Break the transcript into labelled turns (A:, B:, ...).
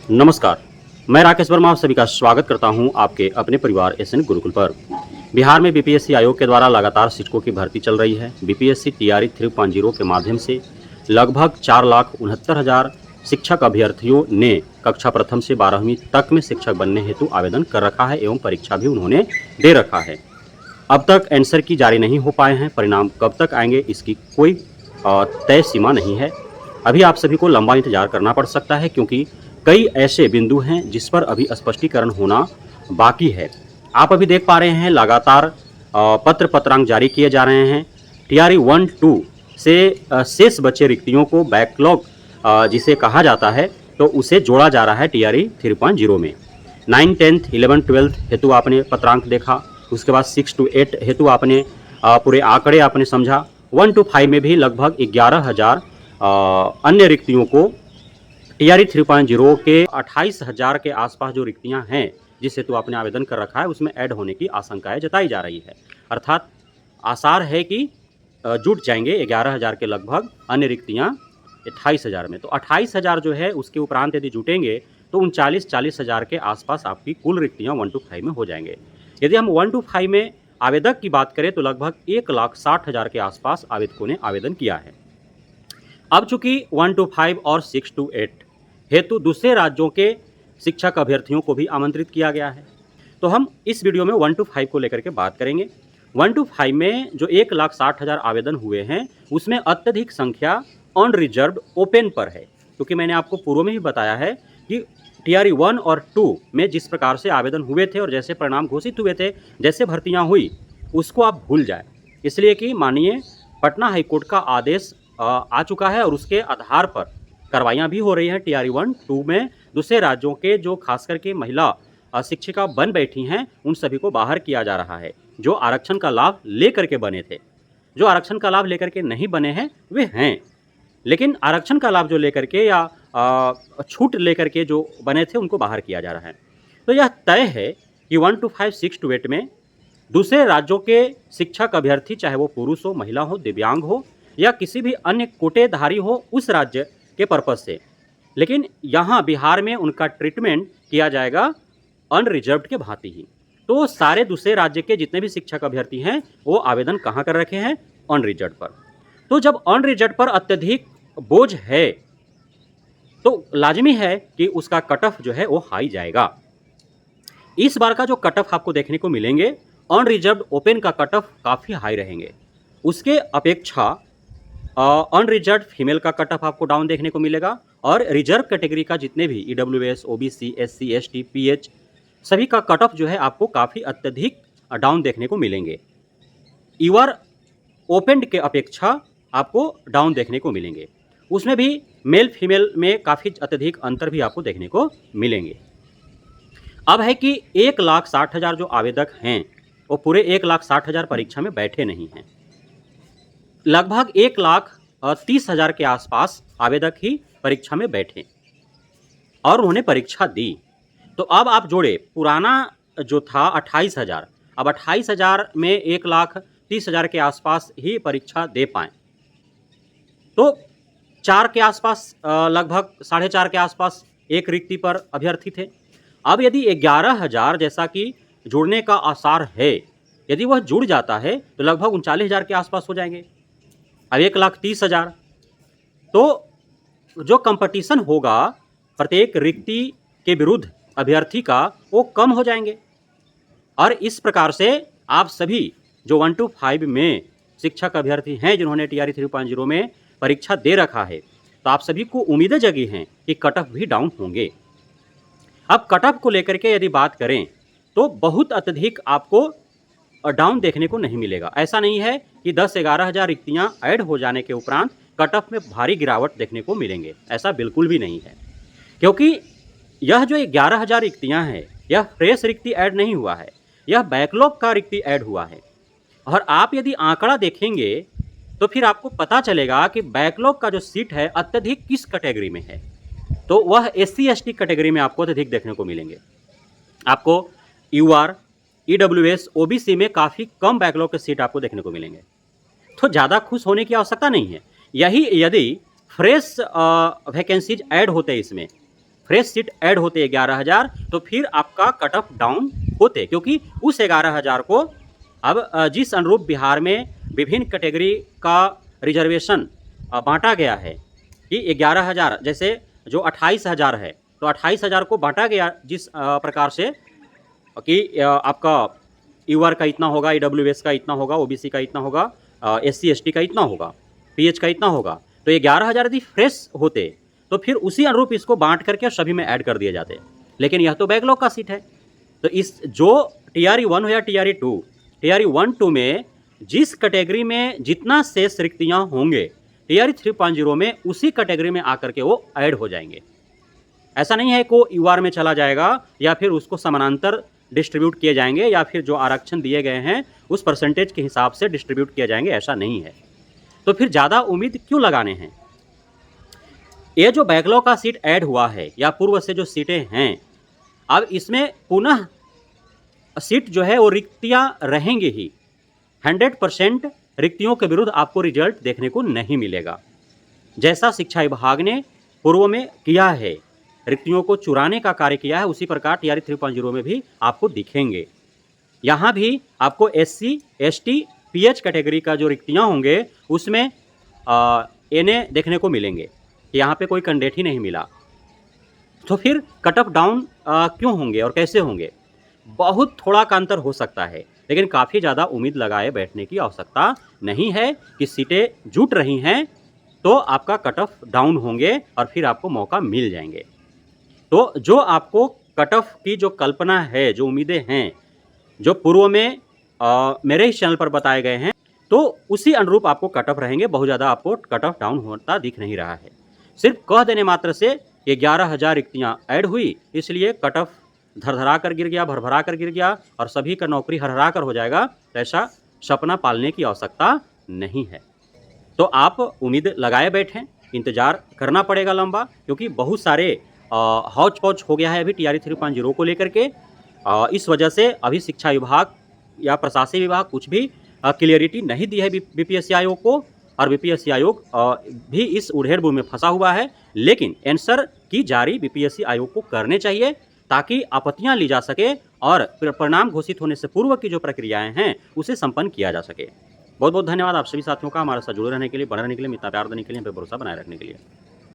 A: नमस्कार, मैं राकेश वर्मा आप सभी का स्वागत करता हूं आपके अपने परिवार एसएन गुरुकुल पर। बिहार में बीपीएससी आयोग के द्वारा लगातार शिक्षकों की भर्ती चल रही है। बीपीएससी टीआरई 3.0 के माध्यम से लगभग 4,69,000 शिक्षक अभ्यर्थियों ने कक्षा प्रथम से 12वीं तक में शिक्षक बनने हेतु आवेदन कर रखा है एवं परीक्षा भी उन्होंने दे रखा है। अब तक आंसर की जारी नहीं हो पाए हैं। परिणाम कब तक आएंगे इसकी कोई तय सीमा नहीं है। अभी आप सभी को लंबा इंतजार करना पड़ सकता है, क्योंकि कई ऐसे बिंदु हैं जिस पर अभी स्पष्टीकरण होना बाकी है। आप अभी देख पा रहे हैं लगातार पत्रांक जारी किए जा रहे हैं। टीआरई 1-2 से शेष बचे रिक्तियों को बैकलॉग जिसे कहा जाता है, तो उसे जोड़ा जा रहा है टीआरई 3.0 में। 9, 10th, 11, 12th हेतु आपने पत्रांक देखा। उसके बाद 6 to 8 हेतु आपने पूरे आंकड़े आपने समझा। 1 to 5 में भी लगभग 11,000 अन्य रिक्तियों को टीआरई 3.0 के 28,000 के आसपास जो रिक्तियां हैं जिस हेतु आपने आवेदन कर रखा है, उसमें ऐड होने की आशंकाएं जताई जा रही है। अर्थात आसार है कि जुट जाएंगे 11,000 के लगभग अन्य रिक्तियां 28,000 में। तो 28,000 जो है उसके उपरांत यदि जुटेंगे तो 39,000 के आसपास आपकी कुल रिक्तियां 1 to 5 में हो जाएंगे। यदि हम 1 to 5 में आवेदक की बात करें तो लगभग 1,60,000 के आसपास आवेदकों ने आवेदन किया है। अब चूंकि 1 to 5 और 6 to 8 हेतु दूसरे राज्यों के शिक्षक अभ्यर्थियों को भी आमंत्रित किया गया है। तो हम इस वीडियो में 1 to 5 को लेकर के बात करेंगे। 1 to 5 में जो 1,60,000 आवेदन हुए हैं उसमें अत्यधिक संख्या अनरिजर्व्ड ओपन पर है, क्योंकि मैंने आपको पूर्व में ही बताया है कि टीआरई 1 और 2 में जिस प्रकार से आवेदन हुए थे और जैसे परिणाम घोषित हुए थे, जैसे भर्तियां हुई, उसको आप भूल जाए। इसलिए कि माननीय पटना हाईकोर्ट का आदेश आ चुका है और उसके आधार पर कार्रवाइयाँ भी हो रही हैं। टीआरई 1-2 में दूसरे राज्यों के जो खास करके महिला शिक्षिका बन बैठी हैं उन सभी को बाहर किया जा रहा है, जो आरक्षण का लाभ लेकर के बने थे। जो आरक्षण का लाभ लेकर के नहीं बने हैं वे हैं, लेकिन आरक्षण का लाभ जो लेकर के या छूट लेकर के जो बने थे उनको बाहर किया जा रहा है। तो यह तय है कि 1 to 5, 6 to 8 में दूसरे राज्यों के शिक्षक अभ्यर्थी, चाहे वो पुरुष हो, महिला हो, दिव्यांग हो या किसी भी अन्य कोटेधारी हो उस राज्य के पर्पज से, लेकिन यहाँ बिहार में उनका ट्रीटमेंट किया जाएगा अनरिजर्व्ड के भांति ही। तो सारे दूसरे राज्य के जितने भी शिक्षक अभ्यर्थी हैं वो आवेदन कहाँ कर रखे हैं? अनरिजर्व्ड पर। तो जब अनरिजर्व्ड पर अत्यधिक बोझ है तो लाजमी है कि उसका कट ऑफ जो है वो हाई जाएगा। इस बार का जो कट ऑफ आपको देखने को मिलेंगे, अनरिजर्व्ड ओपन का कट ऑफ काफ़ी हाई रहेंगे। उसके अपेक्षा अनरिजर्व्ड फीमेल का कट ऑफ आपको डाउन देखने को मिलेगा और रिजर्व कैटेगरी का जितने भी EWS, OBC, SC, ST, pH सभी का कट ऑफ जो है आपको काफ़ी अत्यधिक डाउन देखने को मिलेंगे। ईवर ओपन के अपेक्षा आपको डाउन देखने को मिलेंगे। उसमें भी मेल फीमेल में काफ़ी अत्यधिक अंतर भी आपको देखने को मिलेंगे। अब है कि 1,60,000 जो आवेदक हैं वो पूरे 1,60,000 परीक्षा में बैठे नहीं हैं। लगभग 1,30,000 के आसपास आवेदक ही परीक्षा में बैठे और उन्होंने परीक्षा दी। तो अब आप जोड़े, पुराना जो था 28,000, अब 28,000 में 1,30,000 के आसपास ही परीक्षा दे पाएँ, तो 4 के आसपास, लगभग 4.5 के आसपास एक रिक्ति पर अभ्यर्थी थे। अब यदि 11,000 जैसा कि जुड़ने का आसार है, यदि वह जुड़ जाता है तो लगभग 39,000 के आसपास हो जाएंगे। अब 1,30,000, तो जो कंपटीशन होगा प्रत्येक रिक्ति के विरुद्ध अभ्यर्थी का वो कम हो जाएंगे। और इस प्रकार से आप सभी जो 1 to 5 में शिक्षक अभ्यर्थी हैं जिन्होंने टीआरई 3.0 में परीक्षा दे रखा है, तो आप सभी को उम्मीदें जगी हैं कि कट ऑफ भी डाउन होंगे। अब कट ऑफ को लेकर के यदि बात करें तो बहुत अत्यधिक आपको डाउन देखने को नहीं मिलेगा। ऐसा नहीं है कि 10-11,000 रिक्तियां ऐड हो जाने के उपरांत कट ऑफ में भारी गिरावट देखने को मिलेंगे, ऐसा बिल्कुल भी नहीं है। क्योंकि यह जो 11,000 रिक्तियां हैं यह फ्रेश रिक्ति ऐड नहीं हुआ है, यह बैकलॉग का रिक्ति ऐड हुआ है। और आप यदि आंकड़ा देखेंगे तो फिर आपको पता चलेगा कि बैकलॉग का जो सीट है अत्यधिक किस कैटेगरी में है, तो वह एससी एसटी कैटेगरी में आपको अत्यधिक देखने को मिलेंगे। आपको यूआर, ईडब्ल्यूएस, ओबीसी में काफ़ी कम बैकलॉग के सीट आपको देखने को मिलेंगे। तो ज़्यादा खुश होने की आवश्यकता नहीं है। यही यदि फ्रेश वैकेंसीज ऐड होते इसमें फ्रेश सीट ऐड होते 11,000 तो फिर आपका कट ऑफ डाउन होते, क्योंकि उस 11,000 को अब जिस अनुरूप बिहार में विभिन्न कैटेगरी का रिजर्वेशन बांटा गया है कि 11,000 जैसे जो 28,000 है तो 28,000 को बांटा गया जिस प्रकार से कि आपका यूआर का इतना होगा, ईडब्ल्यूएस का इतना होगा, ओबीसी का इतना होगा, एससी एसटी का इतना होगा, पीएच का इतना होगा, तो ये 11,000 यदि फ्रेश होते तो फिर उसी अनुरूप इसको बांट करके सभी में ऐड कर दिए जाते। लेकिन यह तो बैकलॉग का सीट है, तो इस जो टीआरई 1 हो या टीआरई 2, टीआरई 1-2 में जिस कैटेगरी में जितना शेष रिक्तियाँ होंगे टीआरई 3.0 में उसी कैटेगरी में आकर के वो ऐड हो जाएंगे। ऐसा नहीं है को यूआर में चला जाएगा या फिर उसको समानांतर डिस्ट्रीब्यूट किए जाएंगे या फिर जो आरक्षण दिए गए हैं उस परसेंटेज के हिसाब से डिस्ट्रीब्यूट किए जाएंगे, ऐसा नहीं है। तो फिर ज़्यादा उम्मीद क्यों लगाने हैं? ये जो बैकलॉग का सीट ऐड हुआ है या पूर्व से जो सीटें हैं, अब इसमें पुनः सीट जो है वो रिक्तियाँ रहेंगी ही। 100% रिक्तियों के विरुद्ध आपको रिजल्ट देखने को नहीं मिलेगा। जैसा शिक्षा विभाग ने पूर्व में किया है, रिक्तियों को चुराने का कार्य किया है, उसी प्रकार टीआरई 3.0 में भी आपको दिखेंगे। यहाँ भी आपको एससी एसटी पीएच कैटेगरी का जो रिक्तियाँ होंगे उसमें एनए देखने को मिलेंगे। यहाँ पे कोई कैंडिडेट ही नहीं मिला, तो फिर कट ऑफ डाउन क्यों होंगे और कैसे होंगे? बहुत थोड़ा का अंतर हो सकता है, लेकिन काफ़ी ज़्यादा उम्मीद लगाए बैठने की आवश्यकता नहीं है कि सीटें जुट रही हैं तो आपका कट ऑफ डाउन होंगे और फिर आपको मौका मिल जाएंगे। तो जो आपको कट ऑफ की जो कल्पना है, जो उम्मीदें हैं, जो पूर्व में मेरे ही चैनल पर बताए गए हैं, तो उसी अनुरूप आपको कट ऑफ रहेंगे। बहुत ज़्यादा आपको कट ऑफ डाउन होता दिख नहीं रहा है। सिर्फ कह देने मात्र से ये 11,000 रिक्तियाँ ऐड हुई, इसलिए कट ऑफ धरधरा कर गिर गया, भरभरा कर गिर गया और सभी का नौकरी हरहरा कर हो जाएगा, तो ऐसा सपना पालने की आवश्यकता नहीं है। तो आप उम्मीद लगाए बैठें, इंतज़ार करना पड़ेगा लंबा, क्योंकि बहुत सारे हौच पौच हो गया है अभी टीआरई 3.0 को लेकर के। इस वजह से अभी शिक्षा विभाग या प्रशासनिक विभाग कुछ भी क्लियरिटी नहीं दी है बीपीएससी आयोग को, और बीपीएससी आयोग भी इस उधेड़-बुन में फंसा हुआ है। लेकिन आंसर की जारी बीपीएससी आयोग को करने चाहिए ताकि आपत्तियां ली जा सके और परिणाम घोषित होने से पूर्व की जो प्रक्रियाएं हैं उसे संपन्न किया जा सके। बहुत बहुत धन्यवाद आप सभी साथियों का हमारे साथ जुड़े रहने के लिए, बने रहने के लिए, इतना प्यार देने के लिए, हम पे भरोसा बनाए रखने के लिए।